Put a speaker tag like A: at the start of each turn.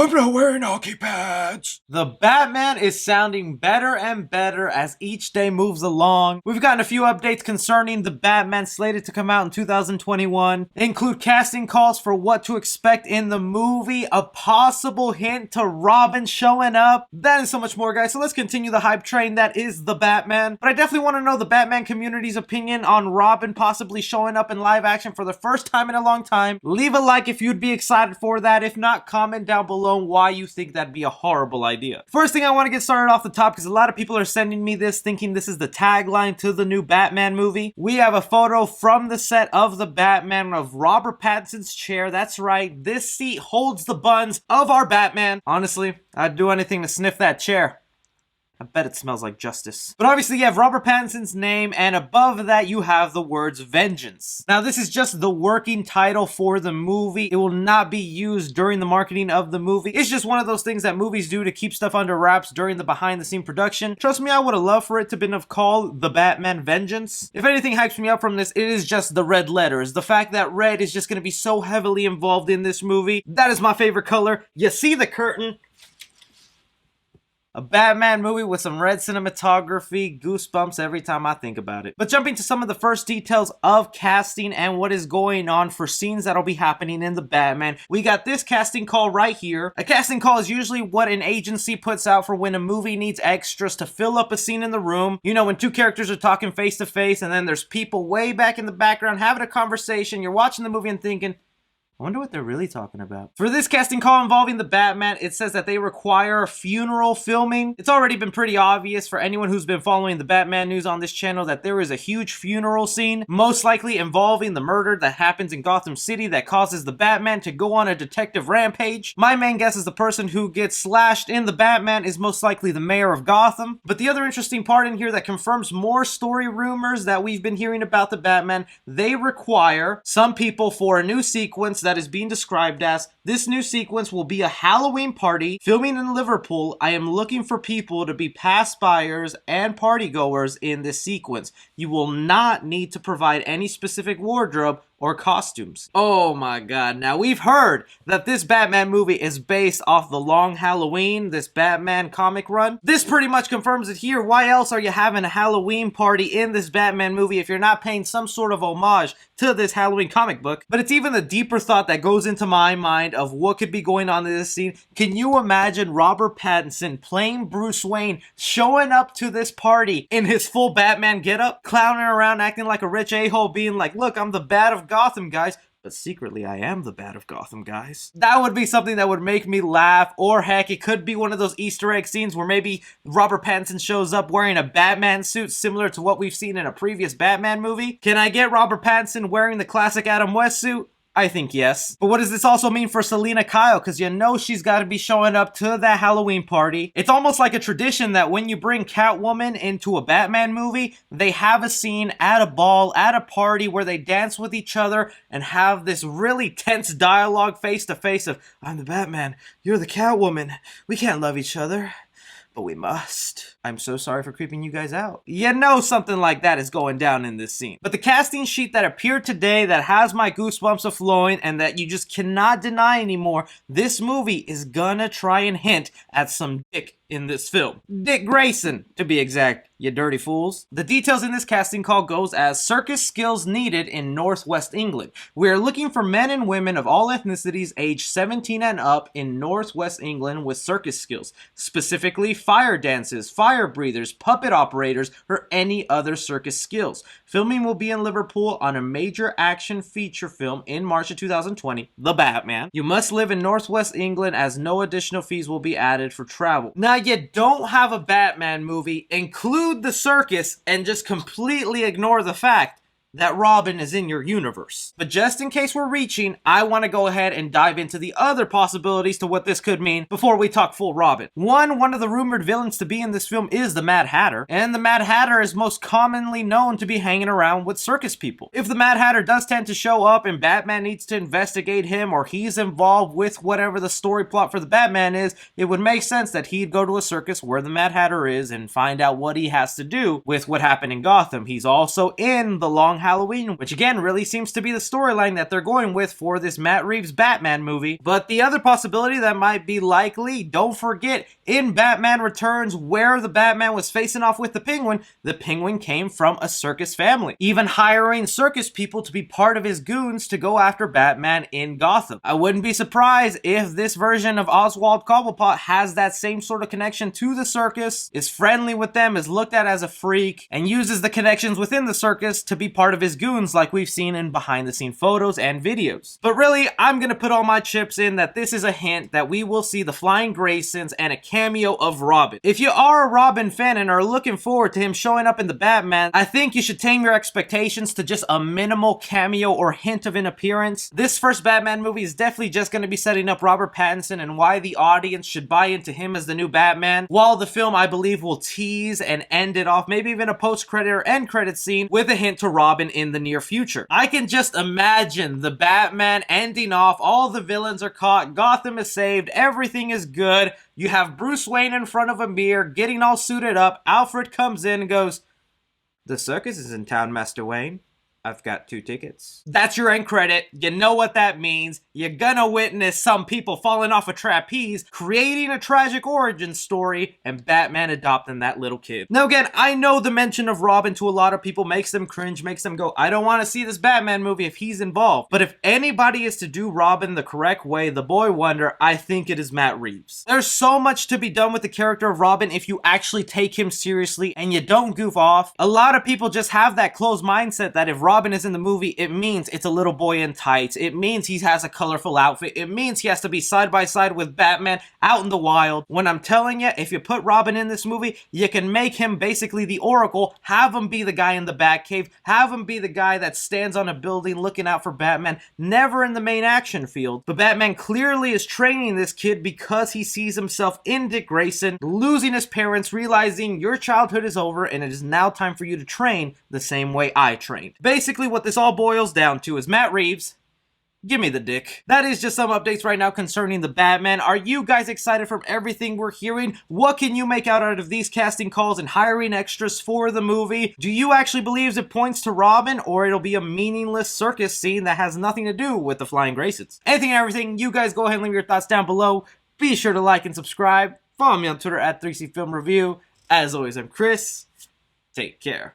A: I'm not wearing hockey pads. The Batman is sounding better and better as each day moves along. We've gotten a few updates concerning the Batman slated to come out in 2021. They include casting calls for what to expect in the movie, a possible hint to Robin showing up. That and so much more, guys. So let's continue the hype train that is the Batman. But I definitely want to know the Batman community's opinion on Robin possibly showing up in live action for the first time in a long time. Leave a like if you'd be excited for that. If not, comment down below why you think that'd be a horrible idea. First thing I want to get started off the top, because a lot of people are sending me this thinking this is the tagline to the new Batman movie. We have a photo from the set of the Batman of Robert Pattinson's chair. That's right, this seat holds the buns of our Batman. Honestly, I'd do anything to sniff that chair. I bet it smells like justice. But obviously you have Robert Pattinson's name, and above that you have the words vengeance. Now this is just the working title for the movie. It will not be used during the marketing of the movie. It's just one of those things that movies do to keep stuff under wraps during the behind the scene production. Trust me, I would have loved for it to have been called The Batman Vengeance. If anything hypes me up from this, it is just the red letters. The fact that red is just going to be so heavily involved in this movie. That is my favorite color. You see the curtain. A Batman movie with some red cinematography, goosebumps every time I think about it. But jumping to some of the first details of casting and what is going on for scenes that'll be happening in the Batman, we got this casting call right here. A casting call is usually what an agency puts out for when a movie needs extras to fill up a scene in the room. You know, when two characters are talking face to face and then there's people way back in the background having a conversation. You're watching the movie and thinking, I wonder what they're really talking about. For this casting call involving the Batman, it says that they require funeral filming. It's already been pretty obvious for anyone who's been following the Batman news on this channel that there is a huge funeral scene, most likely involving the murder that happens in Gotham City that causes the Batman to go on a detective rampage. My main guess is the person who gets slashed in the Batman is most likely the mayor of Gotham. But the other interesting part in here that confirms more story rumors that we've been hearing about the Batman, they require some people for a new sequence that is being described as, this new sequence will be a Halloween party filming in Liverpool. I am looking for people to be pass-byers and partygoers in this sequence. You will not need to provide any specific wardrobe or costumes. Oh my god, now we've heard that this Batman movie is based off the Long Halloween, this Batman comic run. This pretty much confirms it here. Why else are you having a Halloween party in this Batman movie if you're not paying some sort of homage to this Halloween comic book? But it's even the deeper thought that goes into my mind of what could be going on in this scene. Can you imagine Robert Pattinson playing Bruce Wayne showing up to this party in his full Batman getup, clowning around acting like a rich a-hole, being like, look, I'm the Bat of Gotham, guys, but secretly I am the Bat of Gotham, guys. That would be something that would make me laugh, or heck, it could be one of those Easter egg scenes where maybe Robert Pattinson shows up wearing a Batman suit similar to what we've seen in a previous Batman movie. Can I get Robert Pattinson wearing the classic Adam West suit? I think yes. But what does this also mean for Selina Kyle? Because you know she's got to be showing up to that Halloween party. It's almost like a tradition that when you bring Catwoman into a Batman movie, they have a scene at a ball, at a party, where they dance with each other and have this really tense dialogue face to face of, I'm the Batman, you're the Catwoman, we can't love each other, but we must. I'm so sorry for creeping you guys out. You know something like that is going down in this scene. But the casting sheet that appeared today that has my goosebumps a-flowing and that you just cannot deny anymore, this movie is gonna try and hint at some dick in this film. Dick Grayson, to be exact, you dirty fools. The details in this casting call goes as circus skills needed in Northwest England. We are looking for men and women of all ethnicities aged 17 and up in Northwest England with circus skills, specifically fire dances, fire breathers, puppet operators, or any other circus skills. Filming will be in Liverpool on a major action feature film in March of 2020, The Batman. You must live in Northwest England as no additional fees will be added for travel. Now you don't have a Batman movie, include the circus, and just completely ignore the fact that Robin is in your universe. But just in case we're reaching, I want to go ahead and dive into the other possibilities to what this could mean before we talk full Robin. One of the rumored villains to be in this film is the Mad Hatter, and the Mad Hatter is most commonly known to be hanging around with circus people. If the Mad Hatter does tend to show up and Batman needs to investigate him, or he's involved with whatever the story plot for the Batman is, it would make sense that he'd go to a circus where the Mad Hatter is and find out what he has to do with what happened in Gotham. He's also in the Long Halloween, which again really seems to be the storyline that they're going with for this Matt Reeves Batman movie. But the other possibility that might be likely, don't forget, in Batman Returns, where the Batman was facing off with the Penguin came from a circus family, even hiring circus people to be part of his goons to go after Batman in Gotham. I wouldn't be surprised if this version of Oswald Cobblepot has that same sort of connection to the circus, is friendly with them, is looked at as a freak, and uses the connections within the circus to be part of his goons like we've seen in behind the scene photos and videos. But really, I'm gonna put all my chips in that this is a hint that we will see the Flying Graysons and a cameo of Robin. If you are a Robin fan and are looking forward to him showing up in the Batman, I think you should tame your expectations to just a minimal cameo or hint of an appearance. This first Batman movie is definitely just going to be setting up Robert Pattinson and why the audience should buy into him as the new Batman, while the film, I believe, will tease and end it off, maybe even a post-credit or end-credit scene with a hint to Robin in the near future. I can just imagine the Batman ending off, all the villains are caught, Gotham is saved, everything is good, you have Bruce Wayne in front of a mirror, getting all suited up, Alfred comes in and goes, "The circus is in town, Master Wayne. I've got 2 tickets." That's your end credit. You know what that means. You're gonna witness some people falling off a trapeze, creating a tragic origin story, and Batman adopting that little kid. Now again, I know the mention of Robin to a lot of people makes them cringe, makes them go, I don't want to see this Batman movie if he's involved. But if anybody is to do Robin the correct way, the boy wonder, I think it is Matt Reeves. There's so much to be done with the character of Robin if you actually take him seriously and you don't goof off. A lot of people just have that closed mindset that if Robin is in the movie, it means it's a little boy in tights. It means he has a colorful outfit. It means he has to be side by side with Batman out in the wild. When I'm telling you, if you put Robin in this movie, you can make him basically the Oracle, have him be the guy in the Batcave, have him be the guy that stands on a building looking out for Batman, never in the main action field. But Batman clearly is training this kid because he sees himself in Dick Grayson, losing his parents, realizing your childhood is over and it is now time for you to train the same way I trained. Basically, what this all boils down to is Matt Reeves, give me the dick. That is just some updates right now concerning the Batman. Are you guys excited from everything we're hearing? What can you make out of these casting calls and hiring extras for the movie? Do you actually believe it points to Robin, or it'll be a meaningless circus scene that has nothing to do with the Flying Graysons? Anything and everything, you guys go ahead and leave your thoughts down below. Be sure to like and subscribe. Follow me on Twitter at 3C Film Review. As always, I'm Chris. Take care.